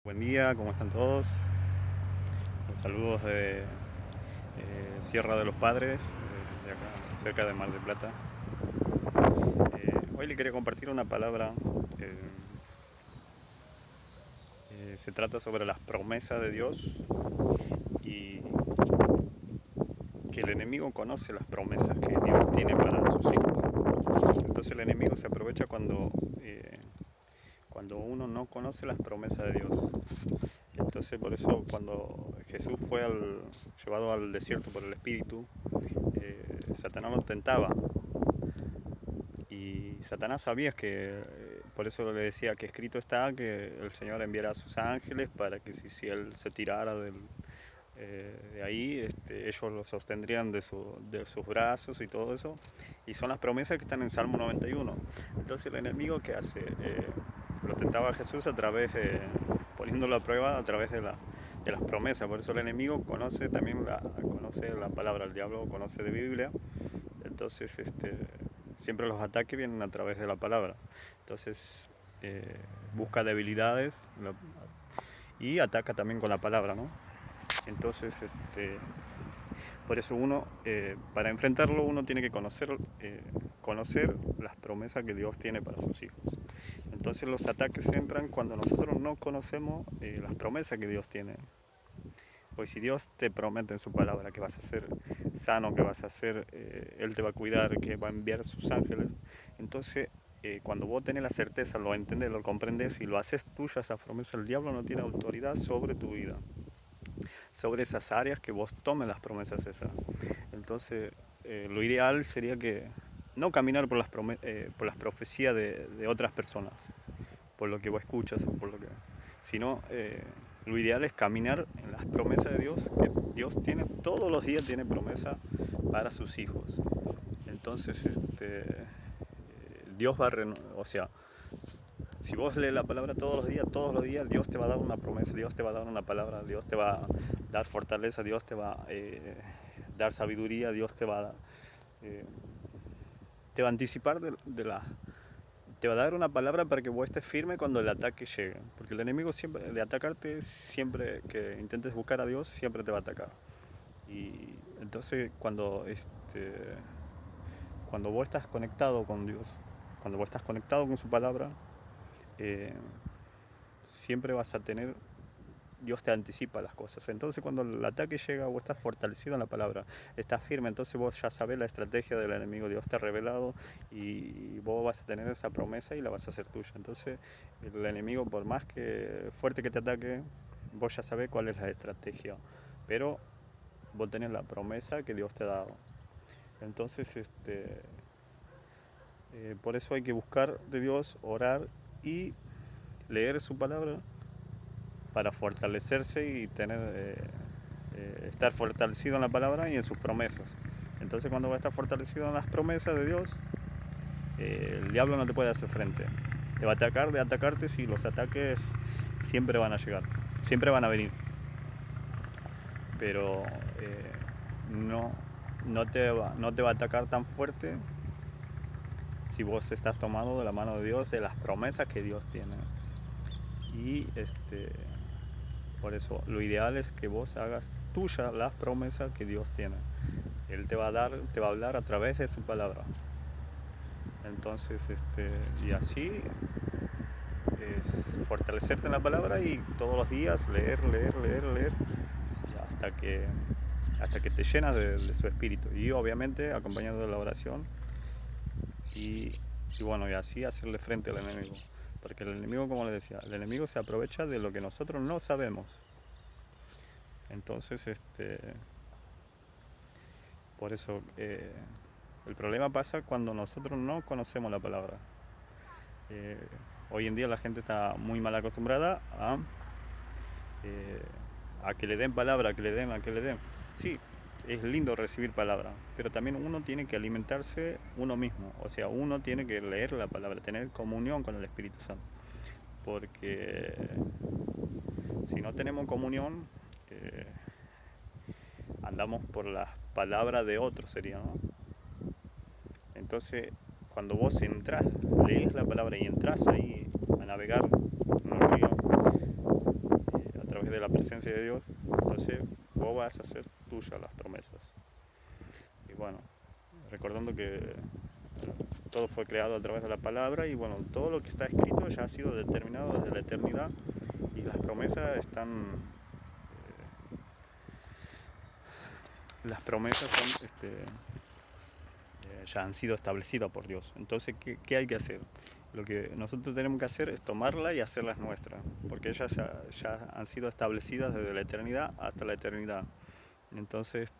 Buen día, ¿cómo están todos? Los saludos de Sierra de los Padres, de acá cerca de Mar del Plata. Hoy le quería compartir una palabra. eh, Se trata sobre las promesas de Dios y que el enemigo conoce las promesas que Dios tiene para sus hijos. Entonces el enemigo se aprovecha cuando uno no conoce las promesas de Dios. Entonces por eso cuando Jesús fue llevado al desierto por el Espíritu, Satanás lo tentaba. Y Satanás sabía por eso le decía que escrito está que el Señor enviará a sus ángeles para que si él se tirara de ahí, ellos lo sostendrían de sus brazos y todo eso. Y son las promesas que están en Salmo 91. Entonces el enemigo que hace, lo tentaba a Jesús poniéndolo a prueba a través de las promesas. Por eso el enemigo conoce también conoce la palabra, el diablo conoce de Biblia. Entonces siempre los ataques vienen a través de la palabra. Entonces busca debilidades y ataca también con la palabra, ¿no? Entonces, por eso para enfrentarlo, uno tiene que conocer las promesas que Dios tiene para sus hijos. Entonces los ataques entran cuando nosotros no conocemos las promesas que Dios tiene. Pues si Dios te promete en su palabra que vas a ser sano, que vas a ser, Él te va a cuidar, que va a enviar sus ángeles, entonces cuando vos tenés la certeza, lo entendés, lo comprendes y lo haces tuya esa promesa, el diablo no tiene autoridad sobre tu vida, sobre esas áreas que vos tomes las promesas esas. Entonces lo ideal sería que no caminar por por las profecías de otras personas, por lo que vos escuchas o por lo que, sino lo ideal es caminar en las promesas de Dios, que Dios tiene todos los días, tiene promesa para sus hijos. Entonces Dios o sea, si vos lees la palabra todos los días Dios te va a dar una promesa, Dios te va a dar una palabra, Dios te va a dar fortaleza, Dios te va a dar sabiduría, Dios eh, te va a anticipar te va a dar una palabra para que vos estés firme cuando el ataque llegue. Porque el enemigo siempre, de atacarte, siempre que intentes buscar a Dios, siempre te va a atacar. Y entonces cuando vos estás conectado con Dios, cuando vos estás conectado con su palabra, eh, siempre vas a tener, Dios te anticipa las cosas. Entonces cuando el ataque llega, vos estás fortalecido en la palabra, estás firme, entonces vos ya sabés la estrategia del enemigo, Dios te ha revelado y vos vas a tener esa promesa y la vas a hacer tuya. Entonces el enemigo, por más que fuerte que te ataque, vos ya sabés cuál es la estrategia, pero vos tenés la promesa que Dios te ha dado. Entonces por eso hay que buscar de Dios, orar y leer su palabra para fortalecerse y estar fortalecido en la palabra y en sus promesas. Entonces cuando va a estar fortalecido en las promesas de Dios, el diablo no te puede hacer frente. Te va a atacar, de atacarte, si los ataques siempre van a llegar, siempre van a venir. Pero no, no te va a atacar tan fuerte si vos estás tomado de la mano de Dios, de las promesas que Dios tiene. Y por eso lo ideal es que vos hagas tuya las promesas que Dios tiene. Él te va a hablar a través de su palabra. Entonces, y así es fortalecerte en la palabra y todos los días leer hasta que te llenas de su espíritu. Y obviamente acompañado de la oración y bueno, y así hacerle frente al enemigo. Porque el enemigo, como les decía, el enemigo se aprovecha de lo que nosotros no sabemos. Entonces, por eso el problema pasa cuando nosotros no conocemos la palabra. Eh, Hoy en día la gente está muy mal acostumbrada eh, a que le den palabra, a que le den. Sí, es lindo recibir palabra, pero también uno tiene que alimentarse uno mismo. O sea, uno tiene que leer la palabra, tener comunión con el Espíritu Santo. Porque si no tenemos comunión, eh, andamos por las palabras de otros, sería, ¿no? Entonces, cuando vos lees la palabra y entras ahí a navegar en el río, la presencia de Dios, entonces vos vas a hacer tuyas las promesas. Y bueno, recordando que todo fue creado a través de la palabra y bueno, todo lo que está escrito ya ha sido determinado desde la eternidad y las promesas son, ya han sido establecidas por Dios. Entonces, ¿qué hay que hacer? Lo que nosotros tenemos que hacer es tomarla y hacerlas nuestras, porque ellas ya han sido establecidas desde la eternidad hasta la eternidad. Entonces,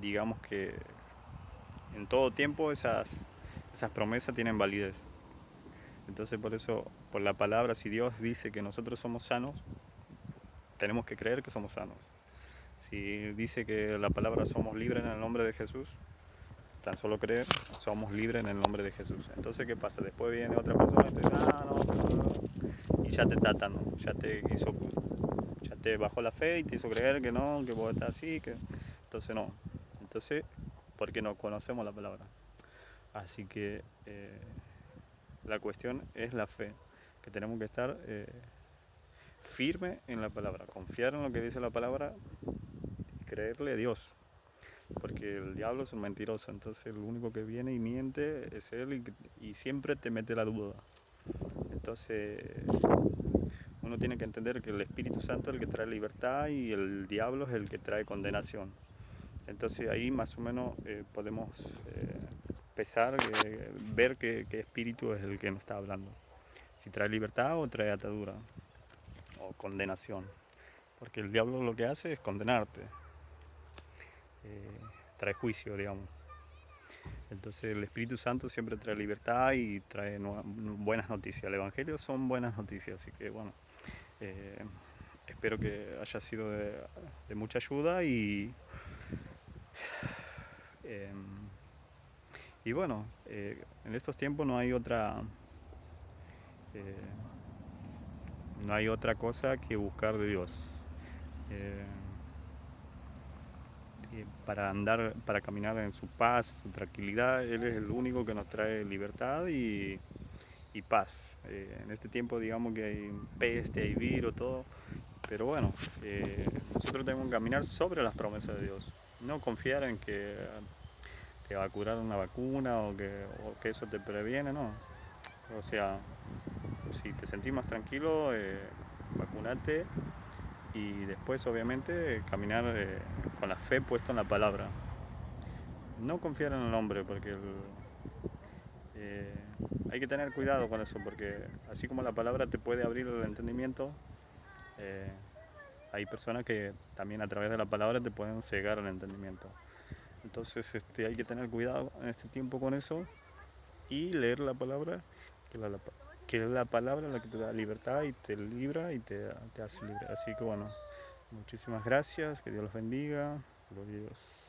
digamos que en todo tiempo esas promesas tienen validez. Entonces por eso, por la palabra, si Dios dice que nosotros somos sanos, tenemos que creer que somos sanos. Si dice que la palabra somos libres en el nombre de Jesús, tan solo creer, somos libres en el nombre de Jesús. Entonces, ¿qué pasa? Después viene otra persona y te dice, no, y ya te está atando, ya te bajó la fe y te hizo creer que no, que vos estás así, que entonces no. Entonces, porque no conocemos la palabra. Así que la cuestión es la fe, que tenemos que estar firme en la palabra, confiar en lo que dice la palabra y creerle a Dios. Porque el diablo es un mentiroso, entonces el único que viene y miente es él y siempre te mete la duda. Entonces uno tiene que entender que el Espíritu Santo es el que trae libertad y el diablo es el que trae condenación. Entonces ahí más o menos podemos pesar, ver qué espíritu es el que nos está hablando. Si trae libertad o trae atadura o condenación. Porque el diablo lo que hace es condenarte. Trae juicio, digamos. Entonces el Espíritu Santo siempre trae libertad y trae buenas noticias. El Evangelio son buenas noticias, así que bueno, espero que haya sido de mucha ayuda y bueno, en estos tiempos no hay otra cosa que buscar de Dios. Para caminar en su paz, su tranquilidad, Él es el único que nos trae libertad y paz. En este tiempo digamos que hay peste, hay virus, todo, pero bueno, nosotros tenemos que caminar sobre las promesas de Dios, no confiar en que te va a curar una vacuna o que eso te previene, no. O sea, si te sentís más tranquilo, vacunate y después obviamente caminar con la fe puesta en la palabra. No confiar en el hombre porque hay que tener cuidado con eso porque así como la palabra te puede abrir el entendimiento, hay personas que también a través de la palabra te pueden cegar el entendimiento. Entonces hay que tener cuidado en este tiempo con eso y leer la palabra, que es la palabra la que te da libertad y te libra y te hace libre. Así que bueno, muchísimas gracias, que Dios los bendiga, gloria a Dios.